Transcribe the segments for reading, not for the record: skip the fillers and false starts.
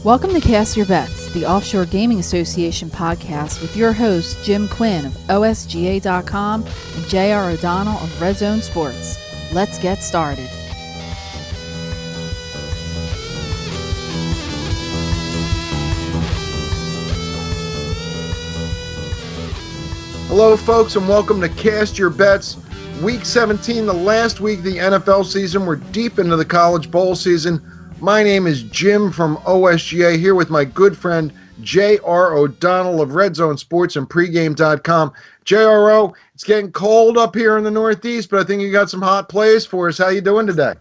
Welcome to Cast Your Bets, the Offshore Gaming Association podcast with your hosts Jim Quinn of OSGA.com and J.R. O'Donnell of Red Zone Sports. Let's get started. Hello, folks, and welcome to Cast Your Bets. Week 17, the last week of the NFL season. We're deep into the college bowl season. My name is Jim from OSGA, here with my good friend J.R. O'Donnell of Red Zone Sports and Pregame.com. J.R.O., it's getting cold up here in the Northeast, but I think you got some hot plays for us. How you doing today?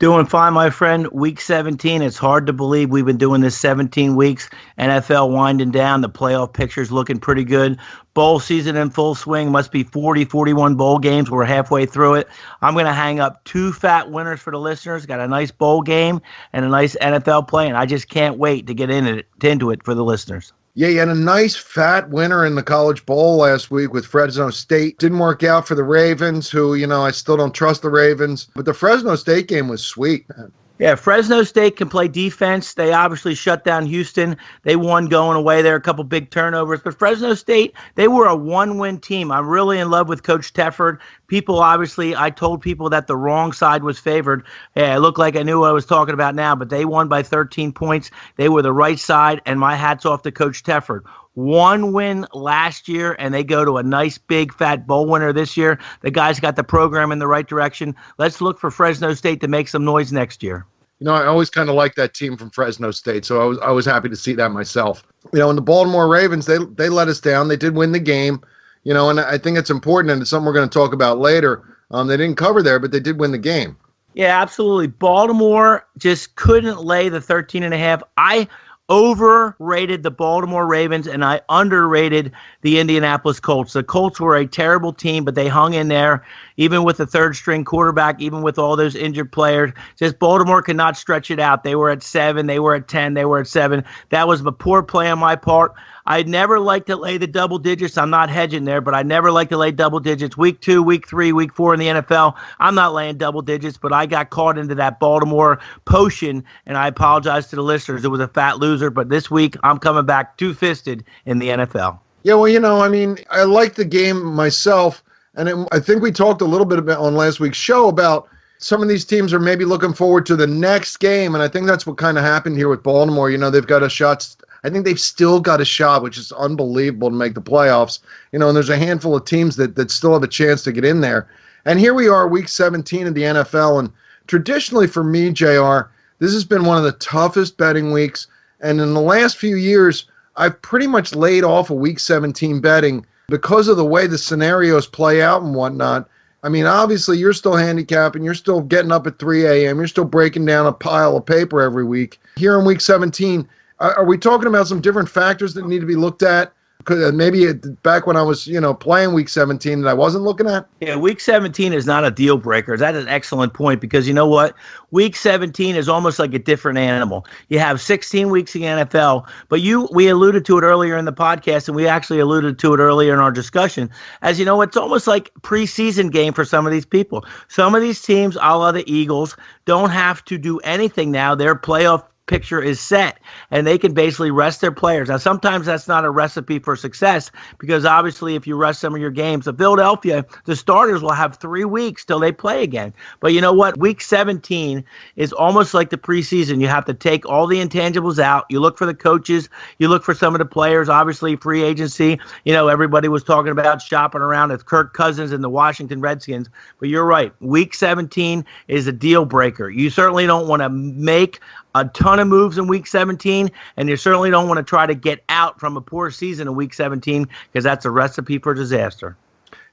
Doing fine, my friend. Week 17, it's hard to believe we've been doing this 17 weeks. NFL winding down. The playoff picture's looking pretty good. Bowl season in full swing. Must be 40, 41 bowl games. We're halfway through it. I'm going to hang up two fat winners for the listeners. Got a nice bowl game and a nice NFL play, and I just can't wait to get into it for the listeners. Yeah, you had a nice fat winner in the College Bowl last week with Fresno State. Didn't work out for the Ravens, who, I still don't trust the Ravens. But the Fresno State game was sweet, man. Yeah, Fresno State can play defense. They obviously shut down Houston. They won going away there, a couple big turnovers. But Fresno State, they were a one-win team. I'm really in love with Coach Tefford. I told people that the wrong side was favored. Hey, I look like I knew what I was talking about now, but they won by 13 points. They were the right side, and my hat's off to Coach Tefford. One win last year, and they go to a nice, big, fat bowl winner this year. The guys got the program in the right direction. Let's look for Fresno State to make some noise next year. I always kind of like that team from Fresno State, so I was happy to see that myself. And the Baltimore Ravens, they let us down. They did win the game, and I think it's important, and it's something we're going to talk about later. They didn't cover there, but they did win the game. Yeah, absolutely. Baltimore just couldn't lay the 13.5. I overrated the Baltimore Ravens, and I underrated the Indianapolis Colts. The Colts were a terrible team, but they hung in there, even with the third-string quarterback, even with all those injured players. Just Baltimore could not stretch it out. They were at 7, they were at 10, they were at 7. That was a poor play on my part. I'd never like to lay the double digits. I'm not hedging there, but I never like to lay double digits. Week 2, week 3, week 4 in the NFL, I'm not laying double digits, but I got caught into that Baltimore potion, and I apologize to the listeners. It was a fat loser, but this week I'm coming back two-fisted in the NFL. Yeah, well, I like the game myself, and I think we talked a little bit about on last week's show about some of these teams are maybe looking forward to the next game, and I think that's what kind of happened here with Baltimore. They've got a shot. I think they've still got a shot, which is unbelievable, to make the playoffs. And there's a handful of teams that still have a chance to get in there. And here we are, week 17 of the NFL, and traditionally for me, JR, this has been one of the toughest betting weeks. And in the last few years, I've pretty much laid off of week 17 betting because of the way the scenarios play out and whatnot. Obviously, you're still handicapping. You're still getting up at 3 a.m. You're still breaking down a pile of paper every week. Here in week 17, are we talking about some different factors that need to be looked at? Maybe back when I was, playing week 17 that I wasn't looking at? Yeah, week 17 is not a deal breaker. That is an excellent point because you know what? Week 17 is almost like a different animal. You have 16 weeks in the NFL, but we alluded to it earlier in the podcast, and we actually alluded to it earlier in our discussion. As you know, it's almost like preseason game for some of these people. Some of these teams, a la the Eagles, don't have to do anything now. Their playoff picture is set, and they can basically rest their players. Now, sometimes that's not a recipe for success because obviously if you rest some of your games, the Philadelphia, the starters will have 3 weeks till they play again. But you know what? Week 17 is almost like the preseason. You have to take all the intangibles out. You look for the coaches. You look for some of the players. Obviously, free agency. Everybody was talking about shopping around with Kirk Cousins and the Washington Redskins. But you're right. Week 17 is a deal breaker. You certainly don't want to make a ton of moves in week 17, and you certainly don't want to try to get out from a poor season in week 17 because that's a recipe for disaster.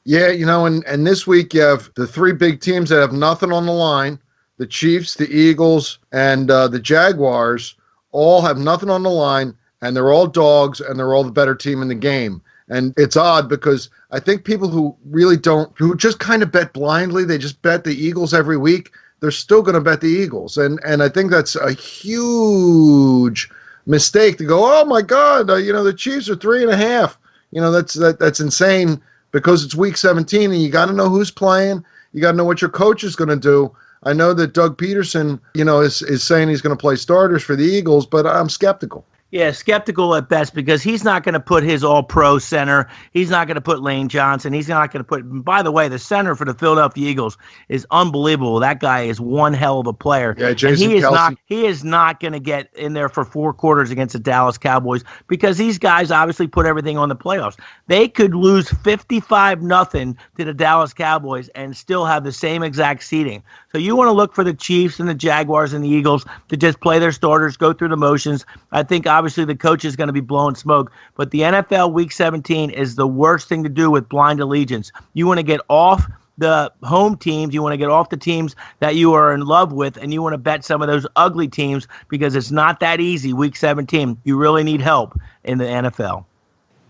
Yeah, and this week you have the 3 big teams that have nothing on the line. The Chiefs, the Eagles, and the Jaguars all have nothing on the line, and they're all dogs, and they're all the better team in the game. And it's odd because I think people who just kind of bet blindly, they just bet the Eagles every week, they're still going to bet the Eagles. And I think that's a huge mistake to go, oh, my God, the Chiefs are 3.5. That's insane because it's week 17 and you got to know who's playing. You got to know what your coach is going to do. I know that Doug Peterson, is saying he's going to play starters for the Eagles, but I'm skeptical. Yeah, skeptical at best because he's not going to put his all-pro center. He's not going to put Lane Johnson. He's not going to put – by the way, the center for the Philadelphia Eagles is unbelievable. That guy is one hell of a player. Yeah, Jason Kelce. He is not going to get in there for 4 quarters against the Dallas Cowboys because these guys obviously put everything on the playoffs. They could lose 55-0 to the Dallas Cowboys and still have the same exact seeding. So you want to look for the Chiefs and the Jaguars and the Eagles to just play their starters, go through the motions. I think obviously the coach is going to be blowing smoke, but the NFL Week 17 is the worst thing to do with blind allegiance. You want to get off the home teams, you want to get off the teams that you are in love with, and you want to bet some of those ugly teams because it's not that easy Week 17. You really need help in the NFL.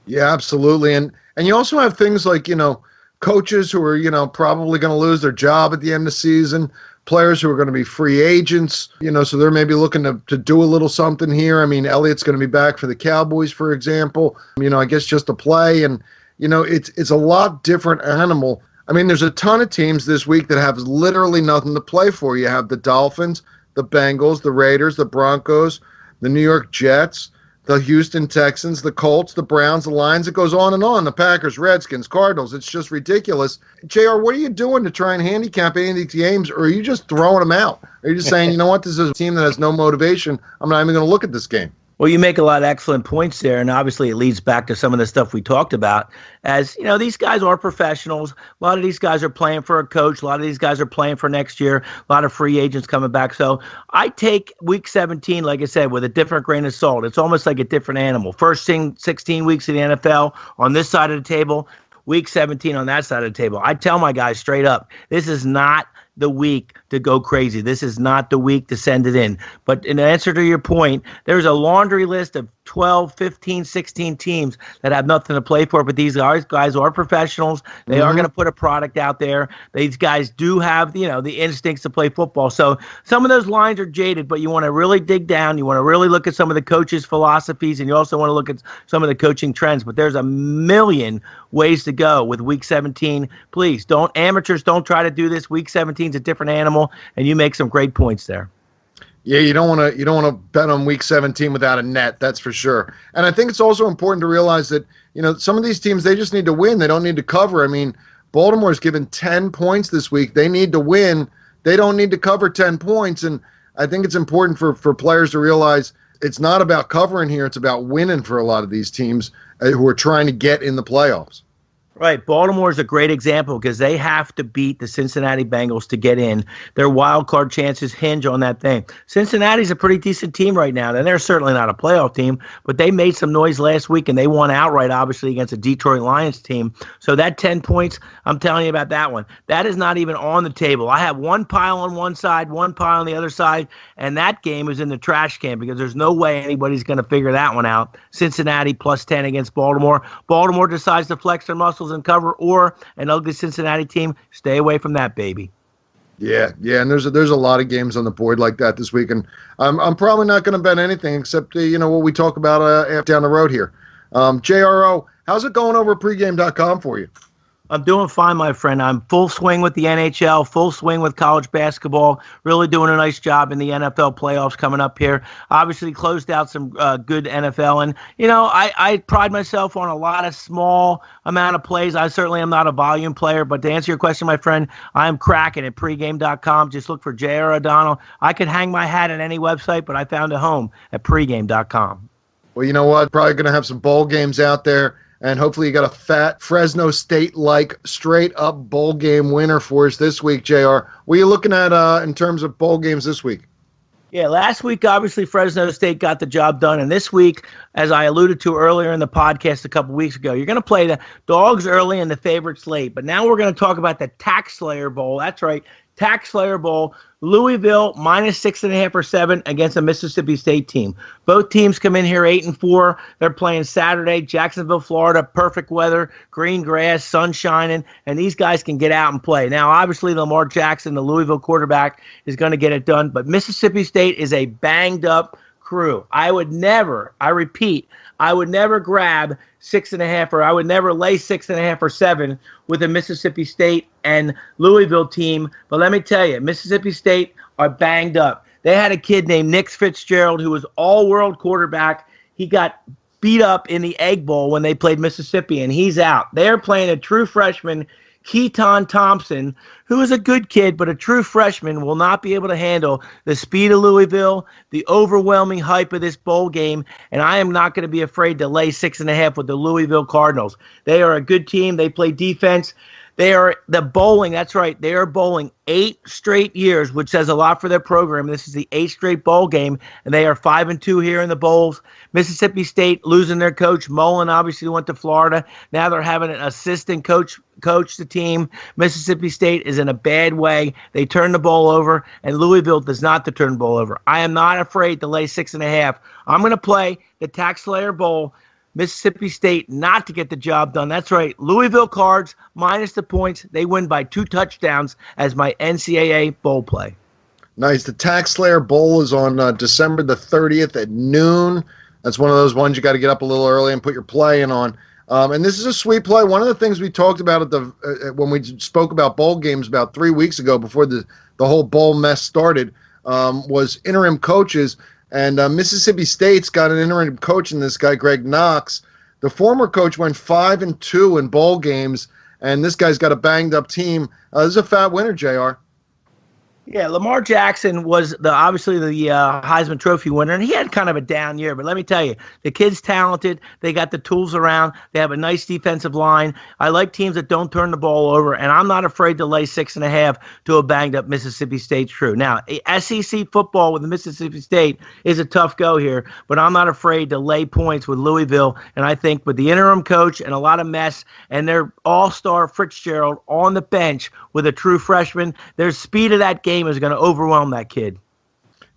Yeah, absolutely. And you also have things like, coaches who are, probably going to lose their job at the end of the season, players who are going to be free agents, so they're maybe looking to do a little something here. I mean, Elliott's going to be back for the Cowboys, for example, I guess just to play. And, it's a lot different animal. I mean, there's a ton of teams this week that have literally nothing to play for. You have the Dolphins, the Bengals, the Raiders, the Broncos, the New York Jets, the Houston Texans, the Colts, the Browns, the Lions. It goes on and on. The Packers, Redskins, Cardinals. It's just ridiculous. JR, what are you doing to try and handicap any of these games, or are you just throwing them out? Are you just saying, you know what, this is a team that has no motivation. I'm not even going to look at this game. Well, you make a lot of excellent points there, and obviously it leads back to some of the stuff we talked about. As, these guys are professionals. A lot of these guys are playing for a coach. A lot of these guys are playing for next year. A lot of free agents coming back. So I take Week 17, like I said, with a different grain of salt. It's almost like a different animal. First 16 weeks in the NFL on this side of the table, Week 17 on that side of the table. I tell my guys straight up, this is not the week to go crazy. This is not the week to send it in. But in answer to your point, there's a laundry list of 12, 15, 16 teams that have nothing to play for, but these guys are professionals. They are going to put a product out there. These guys do have, the instincts to play football. So some of those lines are jaded, but you want to really dig down. You want to really look at some of the coaches' philosophies, and you also want to look at some of the coaching trends. But there's a million ways to go with Week 17. Please, amateurs don't try to do this. Week 17 is a different animal, and you make some great points there. Yeah, you don't want to bet on Week 17 without a net, that's for sure. And I think it's also important to realize that, some of these teams, they just need to win. They don't need to cover. I mean, Baltimore's given 10 points this week. They need to win. They don't need to cover 10 points. And I think it's important for players to realize it's not about covering here. It's about winning for a lot of these teams who are trying to get in the playoffs. Right. Baltimore is a great example because they have to beat the Cincinnati Bengals to get in. Their wild card chances hinge on that thing. Cincinnati's a pretty decent team right now, and they're certainly not a playoff team, but they made some noise last week, and they won outright, obviously, against a Detroit Lions team. So that 10 points, I'm telling you about that one. That is not even on the table. I have one pile on one side, one pile on the other side, and that game is in the trash can because there's no way anybody's going to figure that one out. Cincinnati plus 10 against Baltimore. Baltimore decides to flex their muscles and cover, or an ugly Cincinnati team, stay away from that, baby. Yeah, and there's a lot of games on the board like that this week, and I'm probably not going to bet anything except what we talk about down the road here. JRO, how's it going over at pregame.com for you? I'm doing fine, my friend. I'm full swing with the NHL, full swing with college basketball, really doing a nice job in the NFL playoffs coming up here. Obviously closed out some good NFL. And, I pride myself on a lot of small amount of plays. I certainly am not a volume player, but to answer your question, my friend, I'm cracking at pregame.com. Just look for J.R. O'Donnell. I could hang my hat at any website, but I found a home at pregame.com. Well, you know what? Probably going to have some bowl games out there. And hopefully you got a fat Fresno State-like straight-up bowl game winner for us this week, JR. What are you looking at in terms of bowl games this week? Yeah, last week, obviously, Fresno State got the job done. And this week, as I alluded to earlier in the podcast a couple weeks ago, you're going to play the dogs early and the favorites late. But now we're going to talk about the Tax Slayer Bowl. That's right, Tax Slayer Bowl. Louisville minus 6.5 or 7 against a Mississippi State team. Both teams come in here 8-4. They're playing Saturday, Jacksonville, Florida, perfect weather, green grass, sun shining, and these guys can get out and play. Now, obviously, Lamar Jackson, the Louisville quarterback, is going to get it done, but Mississippi State is a banged up, Crew. I would never, I repeat, I would never grab 6.5, or I would never lay 6.5 or 7 with a Mississippi State and Louisville team. But let me tell you, Mississippi State are banged up. They had a kid named Nick Fitzgerald who was all-world quarterback. He got beat up in the Egg Bowl when they played Mississippi, and he's out. They're playing a true freshman, Keaton Thompson, who is a good kid, but a true freshman will not be able to handle the speed of Louisville, the overwhelming hype of this bowl game, and I am not going to be afraid to lay 6.5 with the Louisville Cardinals. They are a good team. They play defense. They are the bowling. That's right. They are bowling 8 straight years, which says a lot for their program. This is the 8th straight bowl game, and they are 5-2 here in the bowls. Mississippi State losing their coach. Mullen obviously went to Florida. Now they're having an assistant coach the team. Mississippi State is in a bad way. They turn the ball over, and Louisville does not to turn the ball over. I am not afraid to lay 6.5. I'm going to play the Tax Slayer Bowl. Mississippi State not to get the job done. That's right. Louisville Cards minus the points. They win by 2 touchdowns as my NCAA bowl play. Nice. The Tax Slayer Bowl is on December the 30th at noon. That's one of those ones you got to get up a little early and put your play in on. And this is a sweet play. One of the things we talked about when we spoke about bowl games about 3 weeks ago before the whole bowl mess started was interim coaches. And Mississippi State's got an interim coach in this guy, Greg Knox. The former coach went 5-2 in bowl games, and this guy's got a banged-up team. This is a fat winner, JR. Yeah, Lamar Jackson was obviously the Heisman Trophy winner, and he had kind of a down year. But let me tell you, the kid's talented. They got the tools around. They have a nice defensive line. I like teams that don't turn the ball over, and I'm not afraid to lay 6.5 to a banged-up Mississippi State crew. Now, SEC football with Mississippi State is a tough go here, but I'm not afraid to lay points with Louisville. And I think with the interim coach and a lot of mess and their all-star Fitzgerald on the bench with a true freshman, their speed of that game is going to overwhelm that kid.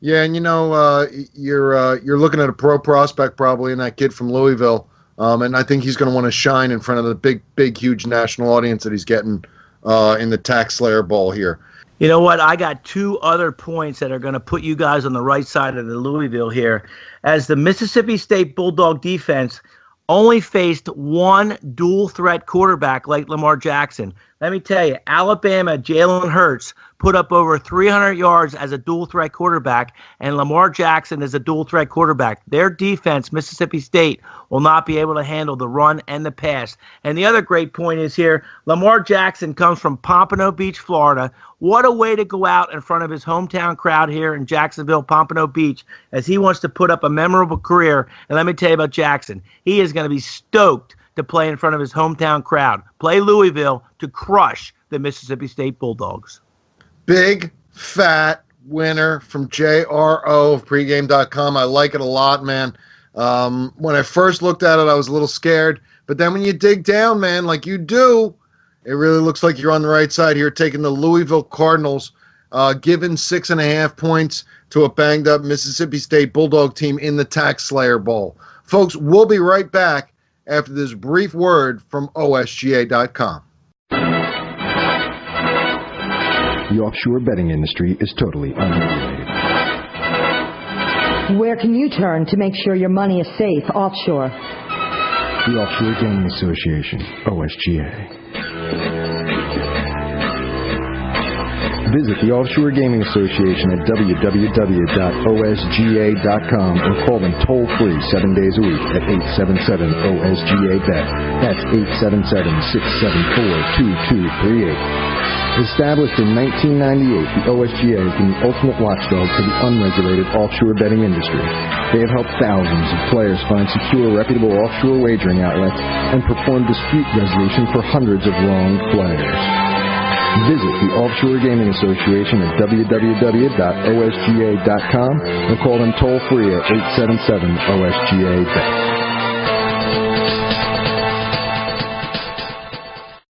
Yeah, and you're looking at a pro prospect probably in that kid from Louisville, and I think he's going to want to shine in front of the big, huge national audience that he's getting in the Tax Slayer Bowl here. You know what? I got 2 other points that are going to put you guys on the right side of the Louisville here, as the Mississippi State Bulldog defense only faced one dual-threat quarterback like Lamar Jackson. Let me tell you, Alabama, Jalen Hurts, put up over 300 yards as a dual-threat quarterback, and Lamar Jackson is a dual-threat quarterback. Their defense, Mississippi State, will not be able to handle the run and the pass. And the other great point is here, Lamar Jackson comes from Pompano Beach, Florida. What a way to go out in front of his hometown crowd here in Jacksonville, Pompano Beach, as he wants to put up a memorable career. And let me tell you about Jackson. He is going to be stoked to play in front of his hometown crowd. Play Louisville to crush the Mississippi State Bulldogs. Big, fat winner from JRO of pregame.com. I like it a lot, man. When I first looked at it, I was a little scared. But then when you dig down, man, like you do, it really looks like you're on the right side here, taking the Louisville Cardinals, giving 6.5 points to a banged-up Mississippi State Bulldog team in the Tax Slayer Bowl. Folks, we'll be right back after this brief word from OSGA.com. The offshore betting industry is totally unregulated. Where can you turn to make sure your money is safe offshore? The Offshore Gaming Association, OSGA. Visit the Offshore Gaming Association at www.osga.com or call them toll-free 7 days a week at 877-OSGA-BET. That's 877-674-2238. Established in 1998, the OSGA has been the ultimate watchdog for the unregulated offshore betting industry. They have helped thousands of players find secure, reputable offshore wagering outlets and perform dispute resolution for hundreds of wronged players. Visit the Offshore Gaming Association at www.osga.com or call them toll-free at 877-OSGA-BET.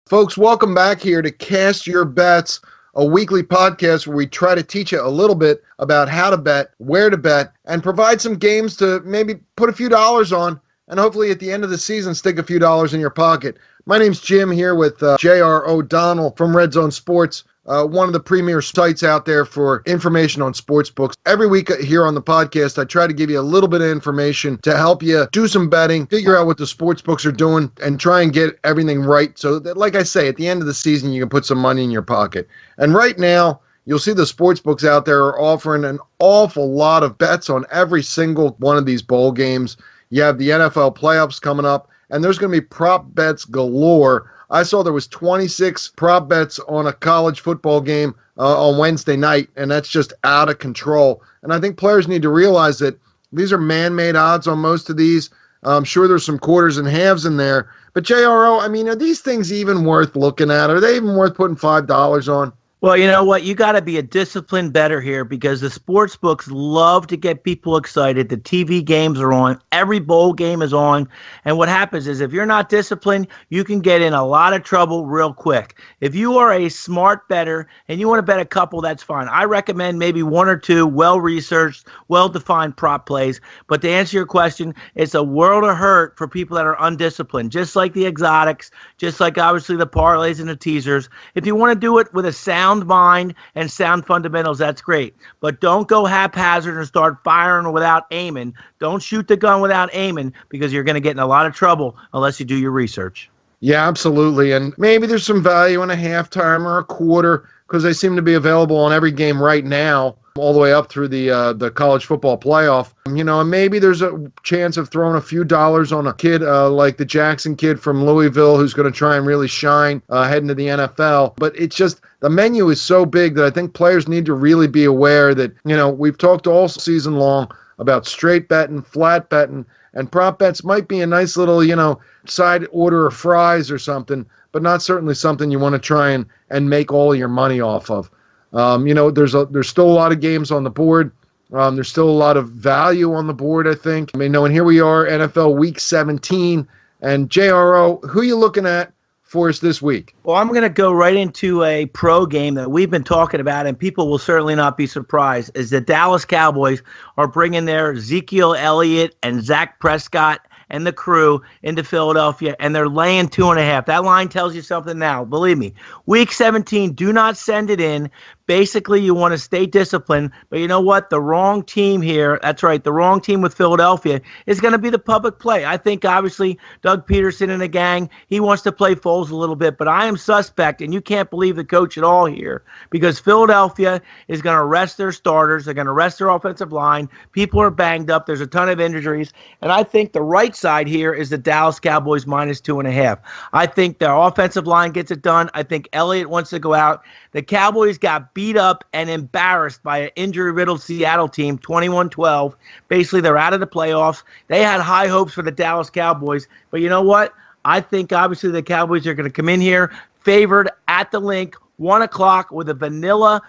Folks, welcome back here to Cast Your Bets, a weekly podcast where we try to teach you a little bit about how to bet, where to bet, and provide some games to maybe put a few dollars on, and hopefully at the end of the season stick a few dollars in your pocket. My name's Jim here with J.R. O'Donnell from Red Zone Sports. one of the premier sites out there for information on sports books. Every week here on the podcast, I try to give you a little bit of information to help you do some betting, figure out what the sports books are doing, and try and get everything right so that, like I say, at the end of the season, you can put some money in your pocket. And right now, you'll see the sports books out there are offering an awful lot of bets on every single one of these bowl games. You have the NFL playoffs coming up, and there's going to be prop bets galore. I saw there was 26 prop bets on a college football game on Wednesday night, and that's just out of control. And I think players need to realize that these are man-made odds on most of these. I'm sure there's some quarters and halves in there. But, JRO, I mean, are these things even worth looking at? Are they even worth putting $5 on? Well, you know what? You got to be a disciplined bettor here because the sports books love to get people excited. The TV games are on. Every bowl game is on. And what happens is if you're not disciplined, you can get in a lot of trouble real quick. If you are a smart bettor and you want to bet a couple, that's fine. I recommend maybe one or two well-researched, well-defined prop plays. But to answer your question, it's a world of hurt for people that are undisciplined, just like the exotics, just like obviously the parlays and the teasers. If you want to do it with a sound mind and sound fundamentals, that's great. But don't go haphazard and start firing without aiming. Don't shoot the gun without aiming because you're going to get in a lot of trouble unless you do your research. Yeah, absolutely. And maybe there's some value in a halftime or a quarter because they seem to be available on every game right now, all the way up through the college football playoff. You know, and maybe there's a chance of throwing a few dollars on a kid like the Jackson kid from Louisville who's going to try and really shine heading to the NFL. But it's just the menu is so big that I think players need to really be aware that, you know, we've talked all season long about straight betting, flat betting, and prop bets might be a nice little, you know, side order of fries or something, but not certainly something you want to try and make all of your money off of. You know, there's still a lot of games on the board. There's still a lot of value on the board, I think. I mean, and here we are, NFL Week 17. And JRO, who are you looking at for us this week? Well, I'm going to go right into a pro game that we've been talking about, and people will certainly not be surprised, is the Dallas Cowboys are bringing their Ezekiel Elliott and Dak Prescott and the crew into Philadelphia, and they're laying 2.5. That line tells you something now. Believe me. Week 17, do not send it in. Basically, you want to stay disciplined, but you know what? The wrong team here, that's right, the wrong team with Philadelphia is going to be the public play. I think, obviously, Doug Peterson and the gang, he wants to play Foles a little bit, but I am suspect, and you can't believe the coach at all here, because Philadelphia is going to rest their starters. They're going to rest their offensive line. People are banged up. There's a ton of injuries, and I think the right side here is the Dallas Cowboys minus 2.5. I think their offensive line gets it done. I think Elliott wants to go out. The Cowboys got beat up and embarrassed by an injury-riddled Seattle team, 21-12. Basically, they're out of the playoffs. They had high hopes for the Dallas Cowboys. But you know what? I think, obviously, the Cowboys are going to come in here favored at the link, 1 o'clock, with a vanilla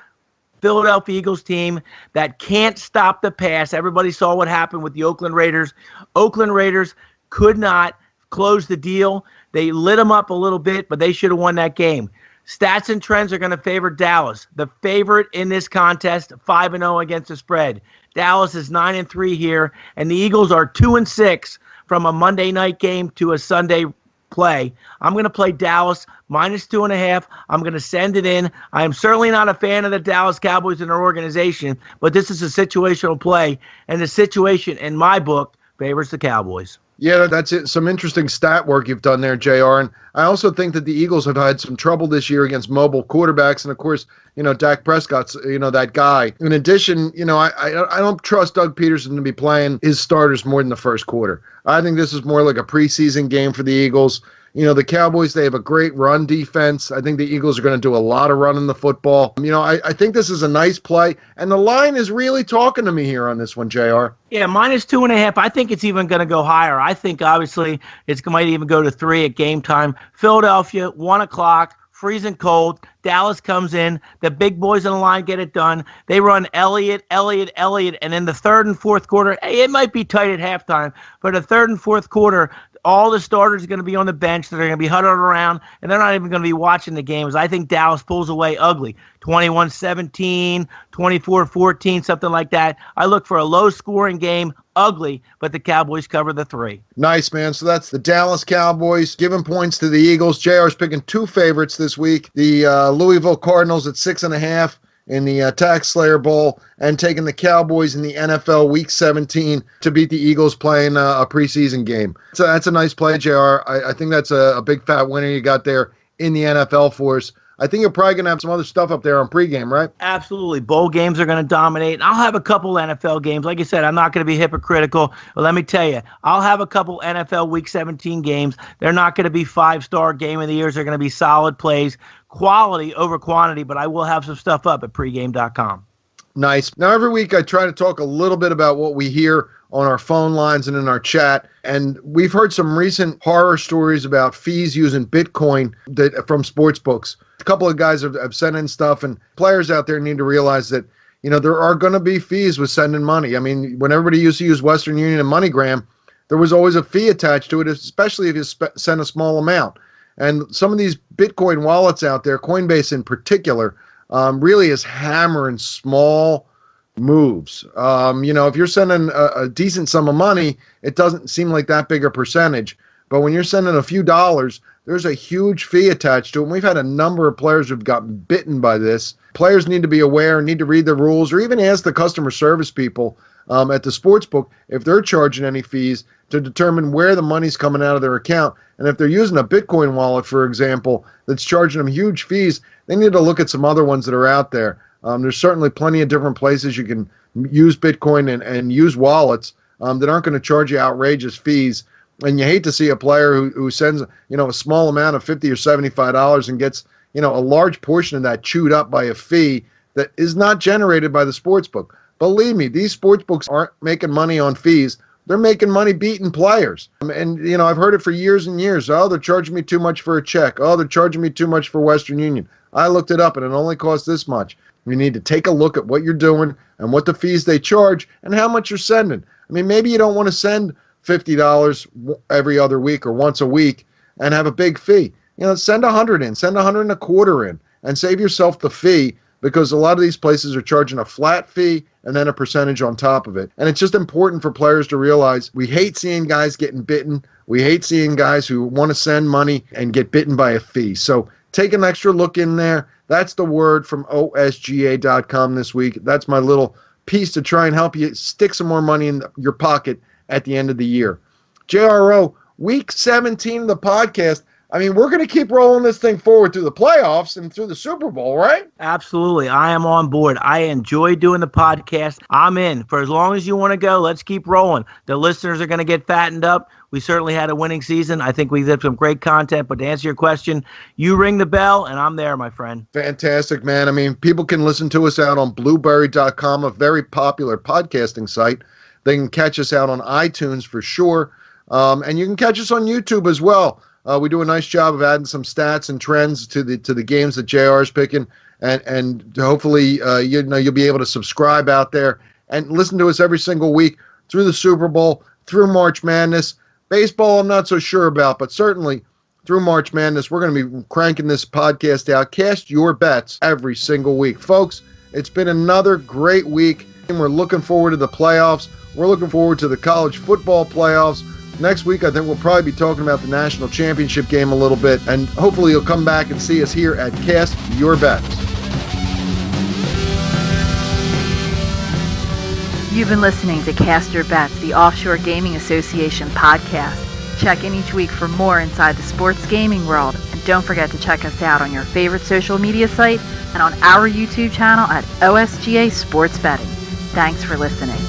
Philadelphia Eagles team that can't stop the pass. Everybody saw what happened with the Oakland Raiders. Oakland Raiders could not close the deal. They lit them up a little bit, but they should have won that game. Stats and trends are going to favor Dallas. The favorite in this contest, 5-0 against the spread. Dallas is 9-3 here, and the Eagles are 2-6 from a Monday night game to a Sunday play. I'm going to play Dallas minus 2.5. I'm going to send it in. I am certainly not a fan of the Dallas Cowboys and their organization, but this is a situational play, and the situation, in my book, favors the Cowboys. Yeah, that's it. Some interesting stat work you've done there, JR. And I also think that the Eagles have had some trouble this year against mobile quarterbacks. And, of course, you know, Dak Prescott's, you know, that guy. In addition, you know, I don't trust Doug Peterson to be playing his starters more than the first quarter. I think this is more like a preseason game for the Eagles. You know, the Cowboys, they have a great run defense. I think the Eagles are going to do a lot of running the football. You know, I think this is a nice play. And the line is really talking to me here on this one, JR. Yeah, minus 2.5. I think it's even going to go higher. I think, obviously, it might even go to 3 at game time. Philadelphia, 1 o'clock. Freezing cold. Dallas comes in. The big boys on the line get it done. They run Elliott. And in the third and fourth quarter, hey, it might be tight at halftime, but the third and fourth quarter, all the starters are going to be on the bench. They're going to be huddled around, and they're not even going to be watching the games. I think Dallas pulls away ugly, 21-17, 24-14, something like that. I look for a low-scoring game, ugly, but the Cowboys cover the 3. Nice, man. So that's the Dallas Cowboys giving points to the Eagles. JR's picking 2 favorites this week. The Louisville Cardinals at 6.5 in the Tax Slayer Bowl, and taking the Cowboys in the NFL Week 17 to beat the Eagles playing a preseason game. So that's a nice play, JR. I think that's a big fat winner you got there in the NFL for us. I think you're probably going to have some other stuff up there on pregame, right? Absolutely. Bowl games are going to dominate. I'll have a couple NFL games. Like I said, I'm not going to be hypocritical. But let me tell you, I'll have a couple NFL Week 17 games. They're not going to be 5-star game of the years. They're going to be solid plays, quality over quantity, but I will have some stuff up at pregame.com. Nice. Now, every week I try to talk a little bit about what we hear on our phone lines and in our chat. And we've heard some recent horror stories about fees using Bitcoin from sports books. A couple of guys have sent in stuff, and players out there need to realize that, there are going to be fees with sending money. I mean, when everybody used to use Western Union and MoneyGram, there was always a fee attached to it, especially if you send a small amount. And some of these Bitcoin wallets out there, Coinbase in particular, really is hammering small moves. If you're sending a decent sum of money, it doesn't seem like that big a percentage. But when you're sending a few dollars, there's a huge fee attached to it. And we've had a number of players who've gotten bitten by this. Players need to be aware, need to read the rules, or even ask the customer service people at the sports book if they're charging any fees to determine where the money's coming out of their account. And if they're using a Bitcoin wallet, for example, that's charging them huge fees, they need to look at some other ones that are out there. There's certainly plenty of different places you can use Bitcoin and use wallets that aren't going to charge you outrageous fees. And you hate to see a player who sends a small amount of $50 or $75 and gets a large portion of that chewed up by a fee that is not generated by the sportsbook. Believe me, these sportsbooks aren't making money on fees. They're making money beating players. And I've heard it for years and years. Oh, they're charging me too much for a check. Oh, they're charging me too much for Western Union. I looked it up, and it only costs this much. You need to take a look at what you're doing and what the fees they charge and how much you're sending. I mean, maybe you don't want to send $50 every other week or once a week and have a big fee. Send $100 in, send $125 in, and save yourself the fee, because a lot of these places are charging a flat fee and then a percentage on top of it. And it's just important for players to realize we hate seeing guys getting bitten. We hate seeing guys who want to send money and get bitten by a fee. So take an extra look in there. That's the word from OSGA.com this week. That's my little piece to try and help you stick some more money in your pocket at the end of the year. JRO, Week 17 of the podcast. I mean, we're going to keep rolling this thing forward through the playoffs and through the Super Bowl, right? Absolutely. I am on board. I enjoy doing the podcast. I'm in. For as long as you want to go, let's keep rolling. The listeners are going to get fattened up. We certainly had a winning season. I think we did some great content. But to answer your question, you ring the bell, and I'm there, my friend. Fantastic, man. I mean, people can listen to us out on Blueberry.com, a very popular podcasting site. They can catch us out on iTunes for sure. And you can catch us on YouTube as well. We do a nice job of adding some stats and trends to the games that JR is picking, and hopefully you'll be able to subscribe out there and listen to us every single week through the Super Bowl, through March Madness. Baseball, I'm not so sure about, but certainly through March Madness, we're going to be cranking this podcast out. Cast your bets every single week, folks. It's been another great week, and we're looking forward to the playoffs. We're looking forward to the college football playoffs. Next week, I think we'll probably be talking about the national championship game a little bit, and hopefully you'll come back and see us here at Cast Your Bets. You've been listening to Cast Your Bets, the Offshore Gaming Association podcast. Check in each week for more inside the sports gaming world, and don't forget to check us out on your favorite social media site and on our YouTube channel at OSGA Sports Betting. Thanks for listening.